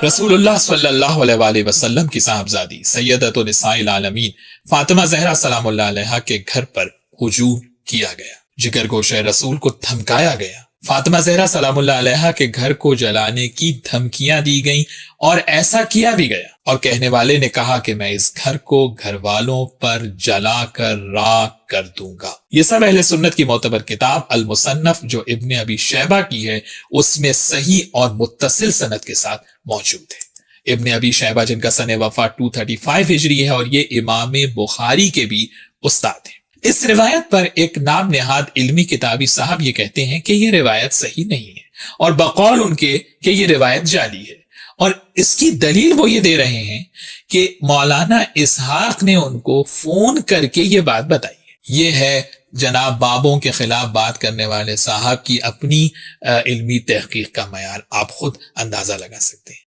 रसूलुल्लाह सल्लल्लाहु अलैहि वसल्लम की साहबजादी सैयदतु निसाइल आलमीन फातिमा ज़हरा सलामुल्लाह अलैहा के घर पर हुजूम किया गया। जिगर गोशे रसूल को धमकाया गया। फातिमा ज़हरा सलामुल्लाह अलैहा के घर को जलाने की धमकियां दी गईं और ऐसा किया भी गया। और कहने वाले ने कहा कि मैं इस घर को घर वालों पर जलाकर राख कर दूंगा। ये सब अहले सुन्नत की मोतबर किताब अल मुसन्नफ जो इब्ने अबी शैबा की है उसमें सही और मुत्तसिल सनद के साथ मौजूद है। इब्ने अबी शैबा जिनका सने वफा 235 हिजरी है और ये इमाम बुखारी के भी उस्ताद हैं। इस रिवायत पर एक नाम नेहाद इल्मी किताबी साहब ये कहते हैं कि ये रिवायत सही नहीं है और बकौल उनके कि ये रिवायत जाली है। और इसकी दलील वो ये दे रहे हैं कि मौलाना इसहाक ने उनको फोन करके ये बात बताई है। ये है जनाब बाबों के खिलाफ बात करने वाले साहब की अपनी इल्मी तहकीक का मयार। आप खुद अंदाजा लगा सकते हैं।